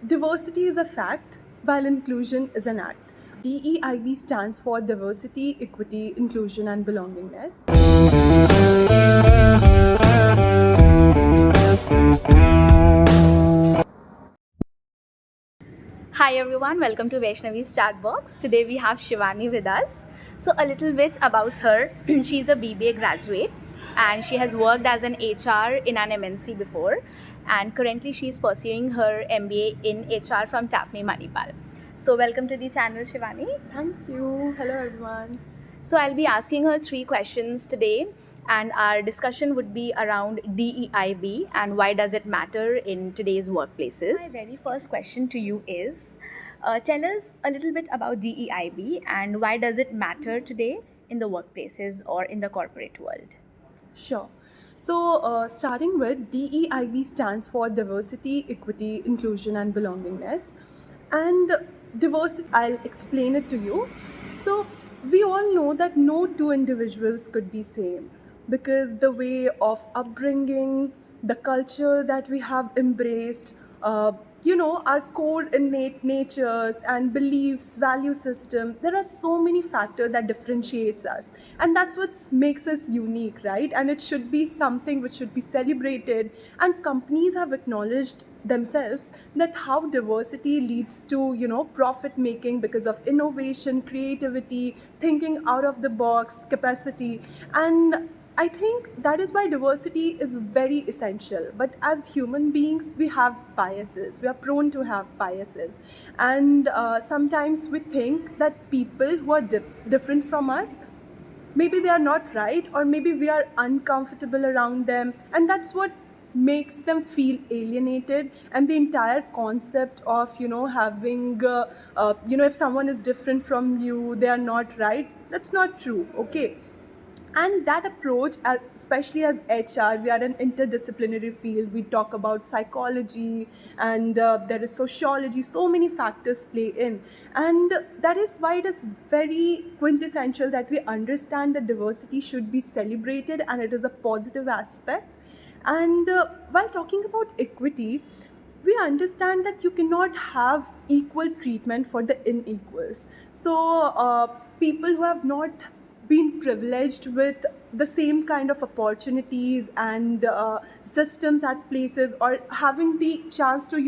Diversity is a fact, while inclusion is an act. DEIB stands for Diversity, Equity, Inclusion, and Belongingness. Hi everyone, welcome to Vaishnavi's Chat Box. Today we have Shivani with us. So a little bit about her. She's a BBA graduate and she has worked as an HR in an MNC before, and currently she's pursuing her MBA in HR from TAPME Manipal. So welcome to the channel, Shivani. Thank you. Hello, everyone. So I'll be asking her 3 questions today, and our discussion would be around DEIB and why does it matter in today's workplaces. My very first question to you is, tell us a little bit about DEIB and why does it matter today in the workplaces or in the corporate world? Sure. So, starting with DEIB stands for Diversity, Equity, Inclusion, and Belongingness. And diversity, I'll explain it to you. So, we all know that no two individuals could be same because the way of upbringing, the culture that we have embraced, our core innate natures and beliefs, value system, there are so many factors that differentiates us. And that's what makes us unique, right? And it should be something which should be celebrated. And companies have acknowledged themselves that how diversity leads to, profit making because of innovation, creativity, thinking out of the box capacity. And I think that is why diversity is very essential. But as human beings, we have biases. We are prone to have biases. And sometimes we think that people who are different from us, maybe they are not right, or maybe we are uncomfortable around them. And that's what makes them feel alienated. And the entire concept of having if someone is different from you, they are not right, that's not true. Okay. And that approach, especially as HR, we are an interdisciplinary field. We talk about psychology and there is sociology, so many factors play in. And that is why it is very quintessential that we understand that diversity should be celebrated and it is a positive aspect. And while talking about equity, we understand that you cannot have equal treatment for the unequals. So, people who have not been privileged with the same kind of opportunities and systems at places, or having the chance to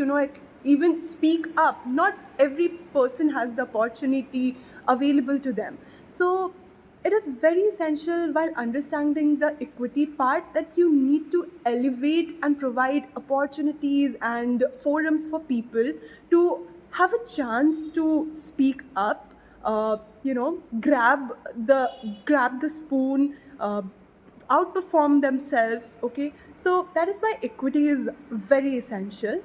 even speak up, not every person has the opportunity available to them. So it is very essential, while understanding the equity part, that you need to elevate and provide opportunities and forums for people to have a chance to speak up, grab the spoon, outperform themselves. Okay, so that is why equity is very essential.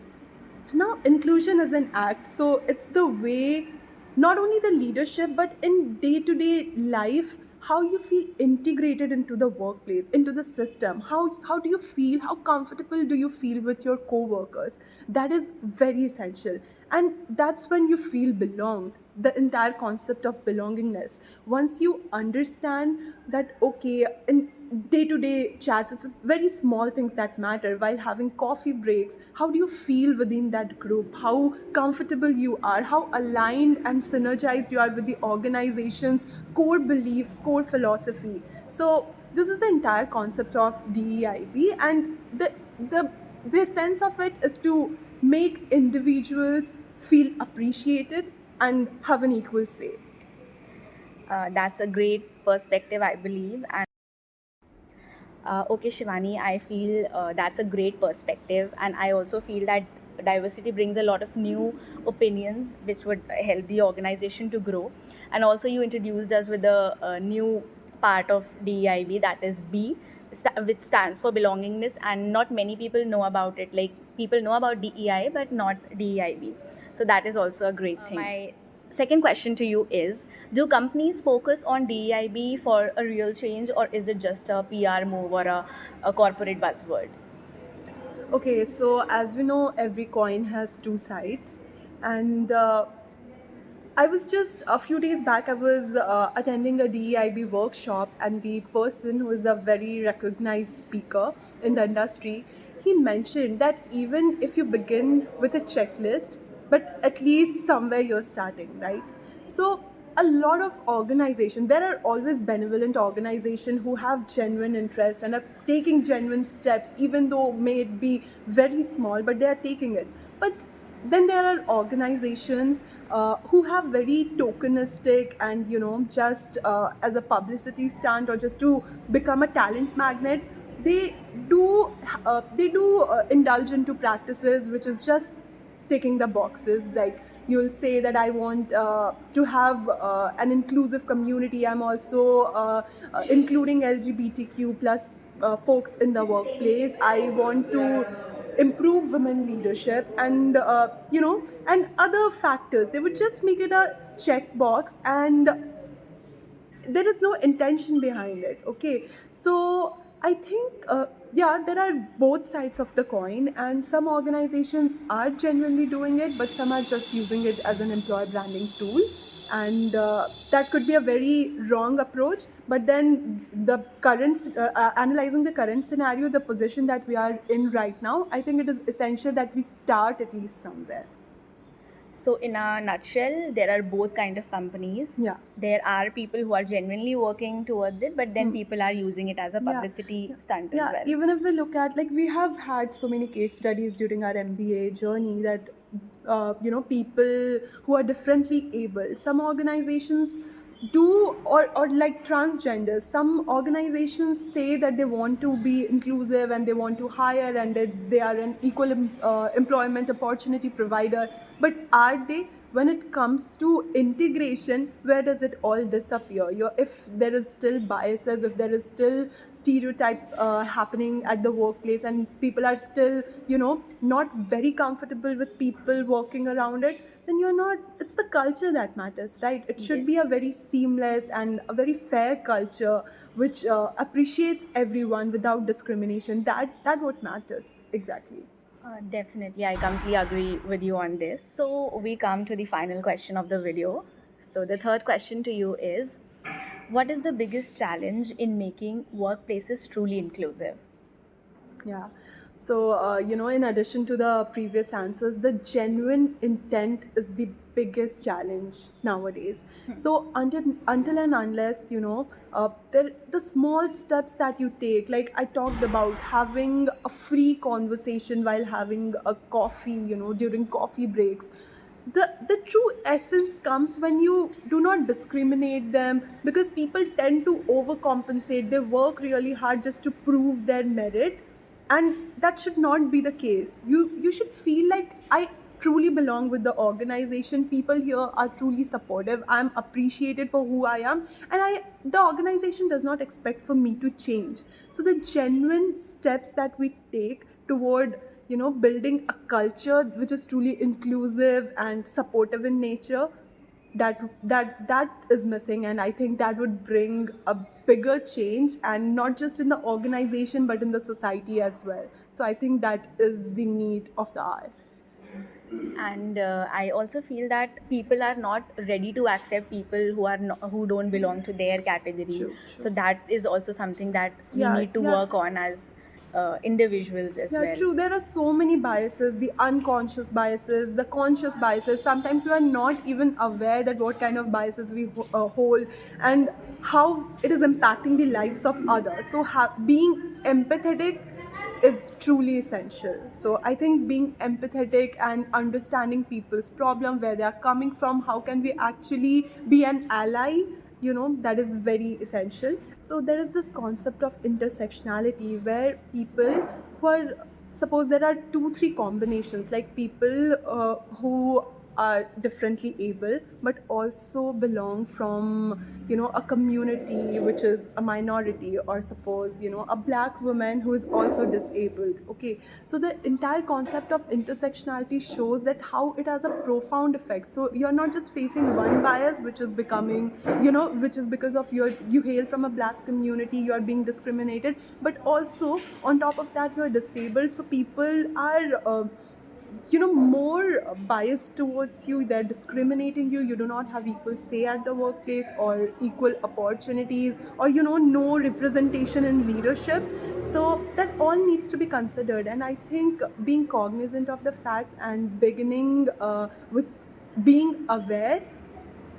Now, inclusion is an act, so it's the way, not only the leadership, but in day to day life, how you feel integrated into the workplace, into the system. How do you feel? How comfortable do you feel with your co workers? That is very essential. And that's when you feel belonged, the entire concept of belongingness. Once you understand that, okay, in day to day chats, it's very small things that matter. While having coffee breaks, how do you feel within that group? How comfortable you are? How aligned and synergized you are with the organization's core beliefs, core philosophy? So, this is the entire concept of DEIB, and the sense of it is to make individuals feel appreciated and have an equal say. That's a great perspective, I believe. And okay, Shivani, I feel that's a great perspective, and I also feel that diversity brings a lot of new opinions which would help the organization to grow. And also, you introduced us with a new part of DEIB, that is B, which stands for belongingness, and not many people know about it. Like, people know about DEI, but not DEIB. So that is also a great thing. My second question to you is, do companies focus on DEIB for a real change, or is it just a PR move or a corporate buzzword? Okay, so as we know, every coin has two sides. And I was just a few days back, I was attending a DEIB workshop, and the person, who is a very recognized speaker in the industry, he mentioned that even if you begin with a checklist, but at least somewhere you're starting, right? So a lot of organization, there are always benevolent organization who have genuine interest and are taking genuine steps, even though may it be very small, but they are taking it. But then there are organizations who have very tokenistic and just as a publicity stunt or just to become a talent magnet, they do indulge into practices which is just ticking the boxes. Like you'll say that I want to have an inclusive community. I'm also including LGBTQ plus folks in the workplace. I want to improve women leadership and and other factors. They would just make it a checkbox and there is no intention behind it. Okay, so I think yeah, there are both sides of the coin, and some organizations are genuinely doing it, but some are just using it as an employer branding tool, and that could be a very wrong approach. But then the current analyzing the current scenario, the position that we are in right now, I think it is essential that we start at least somewhere. So in a nutshell, there are both kind of companies. Yeah. There are people who are genuinely working towards it, but then people are using it as a publicity stunt as Yeah, well. even if we look at, like, we have had so many case studies during our MBA journey that people who are differently able, some organizations do, or like transgenders, some organizations say that they want to be inclusive and they want to hire and that they are an equal employment opportunity provider, but are they? When it comes to integration, where does it all disappear? If there is still biases, if there is still stereotype happening at the workplace, and people are still not very comfortable with people working around it, then you're not. It's the culture that matters, right? It should be a very seamless and a very fair culture which appreciates everyone without discrimination. That what matters exactly. Definitely, I completely agree with you on this. So we come to the final question of the video. So the third question to you is, what is the biggest challenge in making workplaces truly inclusive? Yeah. So, in addition to the previous answers, the genuine intent is the biggest challenge nowadays. So, until and unless, the small steps that you take, like I talked about having a free conversation while having a coffee, during coffee breaks, the true essence comes when you do not discriminate them, because people tend to overcompensate. They work really hard just to prove their merit, and that should not be the case. You should feel like I truly belong with the organization. People here are truly supportive. I'm appreciated for who I am, and the organization does not expect for me to change. So the genuine steps that we take toward building a culture which is truly inclusive and supportive in nature, that is missing, and I think that would bring a bigger change, and not just in the organization but in the society as well. So I think that is the need of the hour. And I also feel that people are not ready to accept people who don't belong to their category. True. So that is also something that we Yeah, need to yeah. work on as individuals as well. Yeah, true. There are so many biases, the unconscious biases, the conscious biases. Sometimes we are not even aware that what kind of biases we hold and how it is impacting the lives of others. So being empathetic is truly essential. So I think being empathetic and understanding people's problem, where they are coming from, how can we actually be an ally, that is very essential. So there is this concept of intersectionality, where people who are, suppose there are 2-3 combinations, like people who are differently able but also belong from a community which is a minority, or suppose a black woman who is also disabled. Okay, so the entire concept of intersectionality shows that how it has a profound effect. So you're not just facing one bias which is becoming, which is because of you hail from a black community, you are being discriminated, but also on top of that you're disabled. So people are more biased towards you. They're discriminating you. You do not have equal say at the workplace or equal opportunities, or no representation in leadership. So that all needs to be considered, and I think being cognizant of the fact and beginning with being aware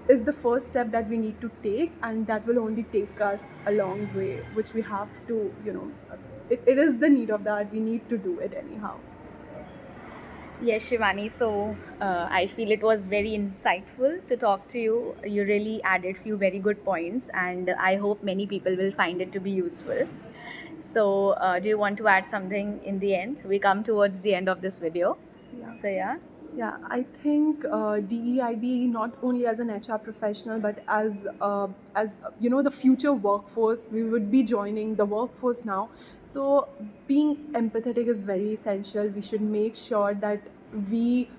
is the first step that we need to take, and that will only take us a long way, which we have to, it is the need of that. We need to do it anyhow. Yes, Shivani. So I feel it was very insightful to talk to you. You really added few very good points, and I hope many people will find it to be useful. So, do you want to add something in the end? We come towards the end of this video. Yeah. So, yeah. Yeah, I think DEIB, not only as an HR professional, but as the future workforce, we would be joining the workforce now. So being empathetic is very essential. We should make sure that we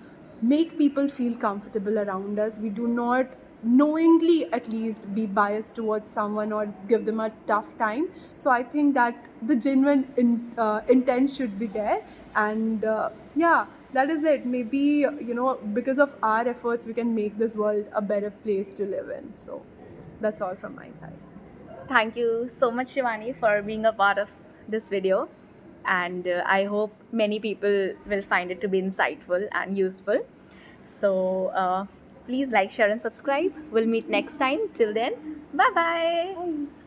make people feel comfortable around us. We do not knowingly at least be biased towards someone or give them a tough time. So I think that the genuine intent should be there, and yeah, that is it. Maybe because of our efforts we can make this world a better place to live in. So that's all from my side. Thank you so much, Shivani, for being a part of this video. And I hope many people will find it to be insightful and useful. So please like, share, and subscribe. We'll meet next time. Till then, bye-bye. Bye.